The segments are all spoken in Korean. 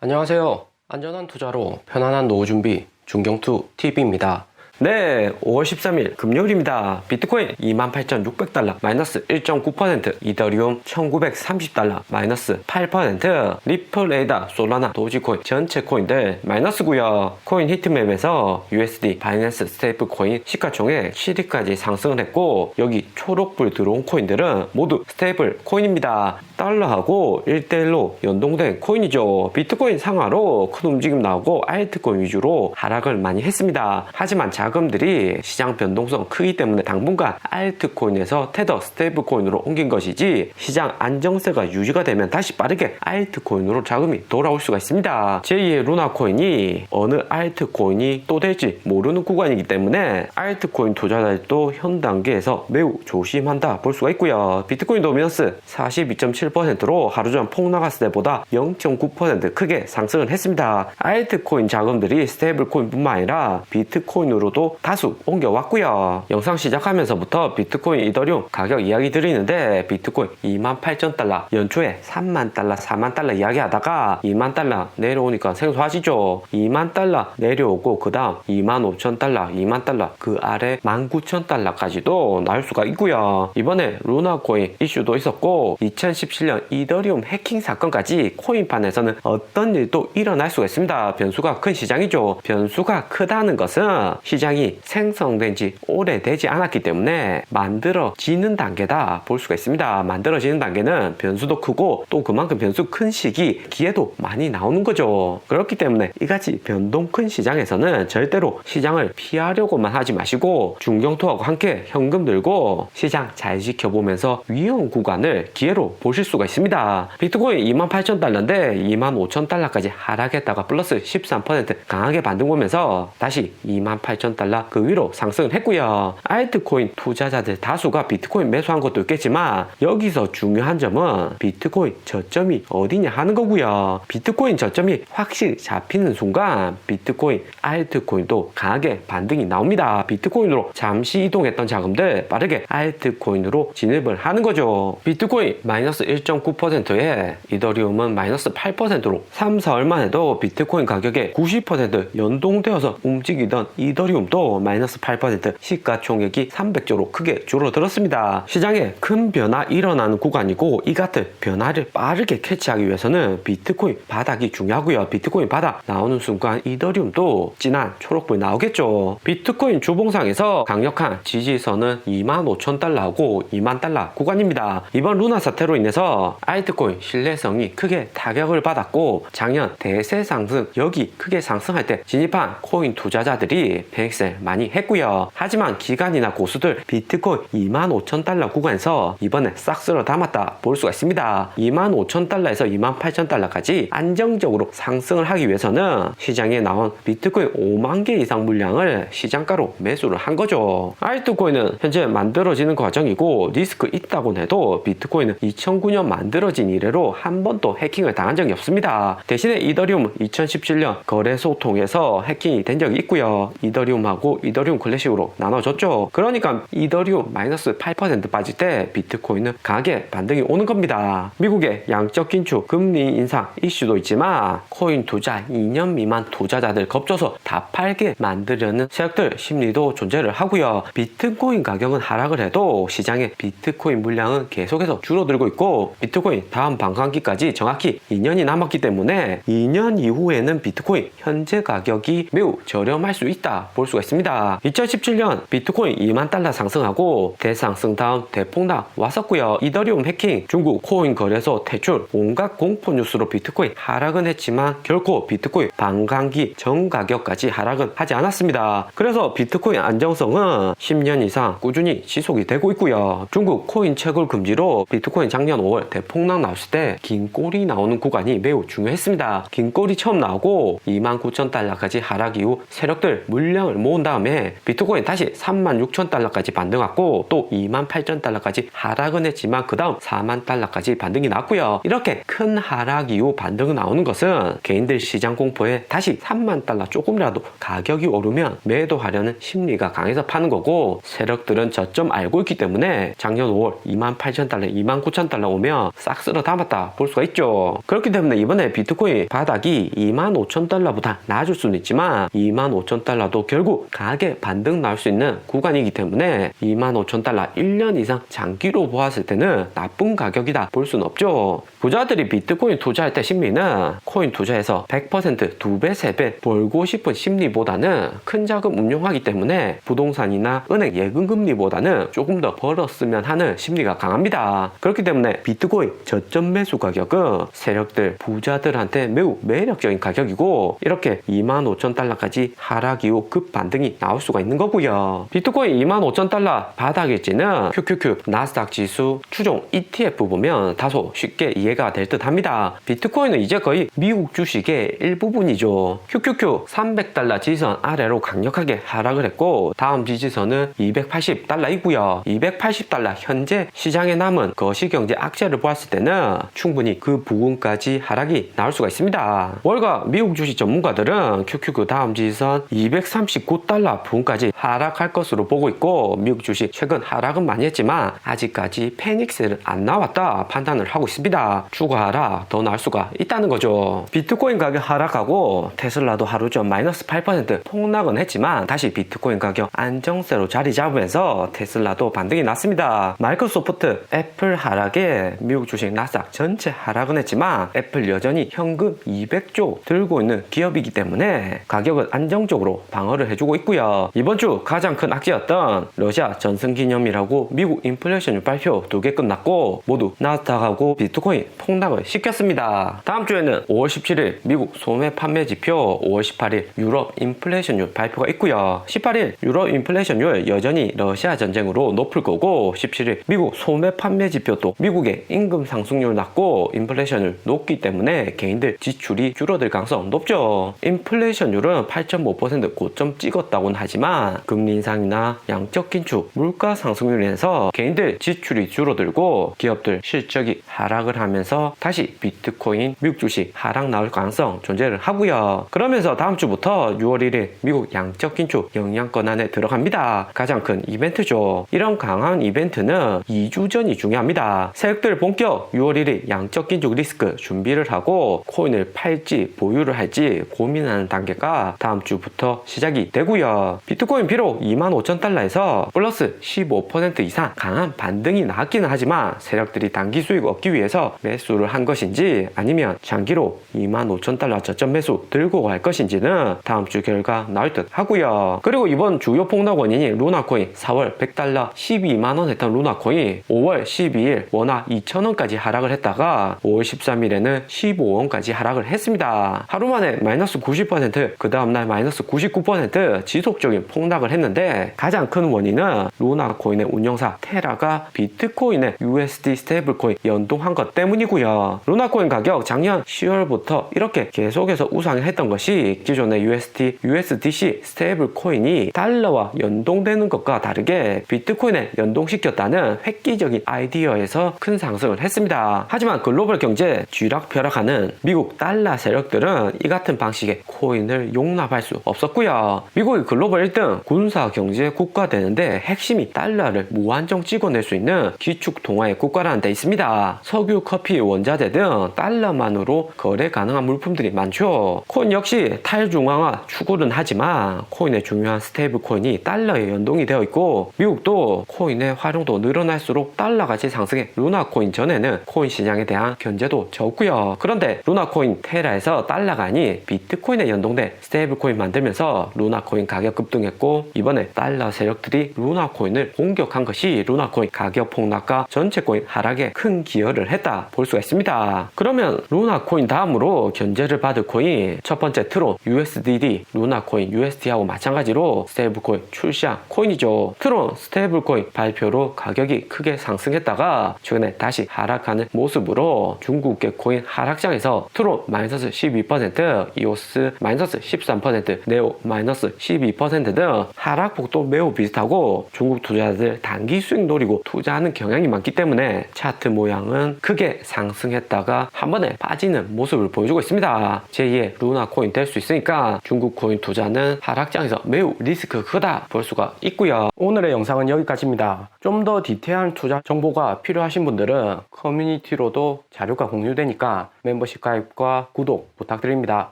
안녕하세요. 안전한 투자로 편안한 노후 준비 중경투 TV입니다. 네, 5월 13일 금요일입니다. 비트코인 28,600달러 마이너스 1.9%, 이더리움 1,930달러 마이너스 8%, 리플, 에이다, 솔라나, 도지코인 전체 코인들 마이너스고요. 코인 히트맵에서 USD, 바이낸스 스테이플 코인 시가총액 7위까지 상승을 했고, 여기 초록불 들어온 코인들은 모두 스테이플 코인입니다. 달러하고 1대1로 연동된 코인이죠. 비트코인 상하로 큰 움직임 나오고 알트코인 위주로 하락을 많이 했습니다. 하지만 자금들이 시장 변동성 크기 때문에 당분간 알트코인에서 테더 스테이블 코인으로 옮긴 것이지, 시장 안정세가 유지가 되면 다시 빠르게 알트코인으로 자금이 돌아올 수가 있습니다. 제2의 루나코인이 어느 알트코인이 또 될지 모르는 구간이기 때문에 알트코인 투자자들도 현 단계에서 매우 조심한다 볼 수가 있고요. 비트코인 도미넌스 42.7%로 하루 전 폭락했을 때보다 0.9% 크게 상승을 했습니다. 알트코인 자금들이 스테이블 코인뿐만 아니라 비트코인으로도 다수 옮겨왔고요. 영상 시작하면서부터 비트코인, 이더리움 가격 이야기 드리는데, 비트코인 28,000달러, 연초에 30,000달러, 40,000달러 이야기하다가 20,000달러 내려오니까 생소하시죠? 20,000달러 내려오고 그 다음 25,000달러, 20,000달러, 그 아래 19,000달러까지도 나올 수가 있고요. 이번에 루나코인 이슈도 있었고, 2017년 이더리움 해킹 사건까지 코인판에서는 어떤 일도 일어날 수가 있습니다. 변수가 큰 시장이죠. 변수가 크다는 것은 시장이 생성된 지 오래되지 않았기 때문에 만들어지는 단계다 볼 수가 있습니다. 만들어지는 단계는 변수도 크고 또 그만큼 변수 큰 시기, 기회도 많이 나오는 거죠. 그렇기 때문에 이같이 변동 큰 시장에서는 절대로 시장을 피하려고만 하지 마시고 중경투하고 함께 현금 들고 시장 잘 지켜보면서 위험 구간을 기회로 보실 수가 있습니다. 비트코인 28,000달러인데 25,000달러까지 하락했다가 플러스 13% 강하게 반등 오면서 다시 28,000달러 그 위로 상승을 했고요. 알트코인 투자자들 다수가 비트코인 매수한 것도 있겠지만, 여기서 중요한 점은 비트코인 저점이 어디냐 하는 거고요. 비트코인 저점이 확실히 잡히는 순간 비트코인, 알트코인도 강하게 반등이 나옵니다. 비트코인으로 잠시 이동했던 자금들 빠르게 알트코인으로 진입을 하는 거죠. 비트코인 마이너스 1.9%에 이더리움은 마이너스 8%로 3, 4월만 해도 비트코인 가격에 90% 연동되어서 움직이던 이더리움도 마이너스 8%, 시가총액이 300조로 크게 줄어들었습니다. 시장에 큰 변화 일어나는 구간이고, 이 같은 변화를 빠르게 캐치하기 위해서는 비트코인 바닥이 중요하고요. 비트코인 바닥 나오는 순간 이더리움도 진한 초록불 나오겠죠. 비트코인 주봉상에서 강력한 지지선은 25,000달러하고 20,000달러 구간입니다. 이번 루나 사태로 인해서 알트코인 신뢰성이 크게 타격을 받았고, 작년 대세 상승 여기 크게 상승할 때 진입한 코인 투자자들이 팽익셀 많이 했고요. 하지만 기관이나 고수들 비트코인 25,000달러 구간에서 이번에 싹 쓸어 담았다 볼 수가 있습니다. 25,000달러에서 28,000달러까지 안정적으로 상승을 하기 위해서는 시장에 나온 비트코인 5만 개 이상 물량을 시장가로 매수를 한 거죠. 알트코인은 현재 만들어지는 과정이고 리스크 있다고 해도 비트코인은 2009년 만들어진 이래로 한 번도 해킹을 당한 적이 없습니다. 대신에 이더리움은 2017년 거래소 통해서 해킹이 된 적이 있고요. 이더리움하고 이더리움 클래식으로 나눠졌죠. 그러니까 이더리움 마이너스 8% 빠질 때 비트코인은 강하게 반등이 오는 겁니다. 미국의 양적 긴축, 금리 인상 이슈도 있지만 코인 투자 2년 미만 투자자들 겁줘서 다 팔게 만들려는 세력들 심리도 존재를 하고요. 비트코인 가격은 하락을 해도 시장의 비트코인 물량은 계속해서 줄어들고 있고, 비트코인 다음 반감기까지 정확히 2년이 남았기 때문에 2년 이후에는 비트코인 현재 가격이 매우 저렴할 수 있다 볼 수가 있습니다. 2017년 비트코인 20,000달러 상승하고 대상승 다음 대폭락 왔었고요. 이더리움 해킹, 중국 코인 거래소 퇴출, 온갖 공포 뉴스로 비트코인 하락은 했지만 결코 비트코인 반감기 전 가격까지 하락은 하지 않았습니다. 그래서 비트코인 안정성은 10년 이상 꾸준히 지속이 되고 있고요. 중국 코인 채굴 금지로 비트코인 작년 5월 대폭락 나왔을 때 긴 꼬리 나오는 구간이 매우 중요했습니다. 긴 꼬리 처음 나오고 29,000달러까지 하락 이후 세력들 물량을 모은 다음에 비트코인 다시 36,000달러까지 반등했고 또 28,000달러까지 하락은 했지만 그 다음 40,000달러까지 반등이 났고요. 이렇게 큰 하락 이후 반등이 나오는 것은 개인들 시장 공포에 다시 30,000달러 조금이라도 가격이 오르면 매도하려는 심리가 강해서 파는 거고, 세력들은 저점 알고 있기 때문에 작년 5월 28,000달러, 29,000달러 오면 싹 쓸어 담았다 볼 수가 있죠. 그렇기 때문에 이번에 비트코인 바닥이 25,000달러보다 낮을 수는 있지만 25,000달러도 결국 강하게 반등 나올 수 있는 구간이기 때문에 25,000달러 1년 이상 장기로 보았을 때는 나쁜 가격이다 볼 수는 없죠. 부자들이 비트코인 투자할 때 심리는 코인 투자해서 100% 2배, 3배 벌고 싶은 심리보다는 큰 자금 운용하기 때문에 부동산이나 은행 예금금리보다는 조금 더 벌었으면 하는 심리가 강합니다. 그렇기 때문에 비트코인 저점 매수 가격은 세력들, 부자들한테 매우 매력적인 가격이고, 이렇게 25,000달러까지 하락 이후 급 반등이 나올 수가 있는 거고요. 비트코인 25,000달러 바닥일지는 QQQ 나스닥 지수 추종 ETF 보면 다소 쉽게 이해가 될 듯 합니다. 비트코인은 이제 거의 미국 주식의 일부분이죠. QQQ 300달러 지지선 아래로 강력하게 하락을 했고, 다음 지지선은 280달러이고요. 280달러 현재 시장에 남은 거시경제 악재를 보았을 때는 충분히 그 부분까지 하락이 나올 수가 있습니다. 월가 미국 주식 전문가들은 QQQ 다음 지지선 239달러 부분까지 하락할 것으로 보고 있고, 미국 주식 최근 하락은 많이 했지만 아직까지 패닉셀은 안 나왔다 판단을 하고 있습니다. 추가 하락 더 나올 수가 있다는 거죠. 비트코인 가격 하락하고 테슬라도 하루 전 마이너스 8% 폭락은 했지만 다시 비트코인 가격 안정세로 자리 잡으면서 테슬라도 반등이 났습니다. 마이크로소프트, 애플 하락에 미국 주식 나스닥 전체 하락은 했지만 애플 여전히 현금 200조 들고 있는 기업이기 때문에 가격은 안정적으로 방어를 해주고 있고요. 이번 주 가장 큰 악재였던 러시아 전승기념이라고 미국 인플레이션율 발표 2개 끝났고 모두 나스닥하고 비트코인 폭락을 시켰습니다. 다음 주에는 5월 17일 미국 소매 판매 지표, 5월 18일 유럽 인플레이션율 발표가 있고요. 18일 유럽 인플레이션율 여전히 러시아 전쟁으로 높을 거고, 17일 미국 소매 판매 지표도 미국의 임금 상승률 낮고 인플레이션율 높기 때문에 개인들 지출이 줄어들 가능성 높죠. 인플레이션율은 8.5% 고점 찍었다고는 하지만 금리 인상이나 양적 긴축, 물가 상승률로 인해서 개인들 지출이 줄어들고 기업들 실적이 하락을 하면서 다시 비트코인, 미국 주식 하락 나올 가능성 존재를 하고요. 그러면서 다음 주부터 6월 1일 미국 양적 긴축 영향권 안에 들어갑니다. 가장 큰 이벤트죠. 이런 강한 이벤트는 2주 전이 중요합니다. 세력들 본격 6월 1일 양적 긴축 리스크 준비를 하고 코인을 팔지 보유를 할지 고민하는 단계가 다음 주부터 시작이 되고요. 비트코인 비록 25,000달러에서 플러스 15% 이상 강한 반등이 나왔기는 하지만 세력들이 단기 수익 얻기 위해서 매수를 한 것인지 아니면 장기로 25,000달러 저점 매수 들고 갈 것인지는 다음 주 결과 나올 듯 하고요. 그리고 이번 주요 폭락 원인이 루나코인 4월 100달러 12만원 했던 루나코인 5월 12일 원화 2,000원까지 하락을 했다가 5월 13일에는 15원까지 하락을 했습니다. 하루 만에 마이너스 90%, 그 다음날 마이너스 99% 지속적인 폭락을 했는데 가장 큰 원인은 루나코인의 운영사 테라가 비트코인의 USD 스테이블코인 연동한 것 때문이고요. 루나코인 가격 작년 10월부터 이렇게 계속해서 우상을 했던 것이 기존의 USDC 스테이블 코인이 달러와 연동되는 것과 다르게 비트코인에 연동시켰다는 획기적인 아이디어에서 큰 상승을 했습니다. 하지만 글로벌 경제 쥐락펴락하는 미국 달러 세력들은 이 같은 방식의 코인을 용납할 수 없었고요. 미국이 글로벌 1등 군사 경제 국가 되는데 핵심이 달러를 무한정 찍어낼 수 있는 기축 동화의 국가라는 데 있습니다. 석유, 커피, 원자재 등 달러만으로 거래 가능한 물품들이 많죠. 코인 역시 탈중앙화 추구는 하지만 코인의 중요한 스테이블 코인이 달러에 연동이 되어 있고 미국도 코인의 활용도 늘어날수록 달러 가치 상승에 루나코인 전에는 코인 시장에 대한 견제도 적고요. 그런데 루나코인 테라에서 달러가 아닌 비트코인에 연동된 스테이블 코인 만들면서 루나코인 가격 급등했고 이번에 달러 세력들이 루나코인을 공격한 것이 루나코인 가격 폭락과 전체 코인 하락에 큰 기여를 했다 볼 수가 있습니다. 그러면 루나코인 다음으로 견제를 받을 코인 첫 번째 트론 USDD 루나코인 USD하고 마찬가지로 스테이블코인 출시한 코인이죠. 트론 스테이블코인 발표로 가격이 크게 상승했다가 최근에 다시 하락하는 모습으로 중국계 코인 하락장에서 트론 마이너스 12%, 이오스 마이너스 13%, 네오 마이너스 마이너스 12% 등 하락폭도 매우 비슷하고 중국 투자자들 단기 수익 노리고 투자하는 경향이 많기 때문에 차트 모양은 크게 상승했다가 한 번에 빠지는 모습을 보여주고 있습니다. 제2의 루나 코인 될 수 있으니까 중국 코인 투자는 하락장에서 매우 리스크 크다 볼 수가 있고요. 오늘의 영상은 여기까지입니다. 좀 더 디테일한 투자 정보가 필요하신 분들은 커뮤니티로도 자료가 공유되니까 멤버십 가입과 구독 부탁드립니다.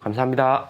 감사합니다.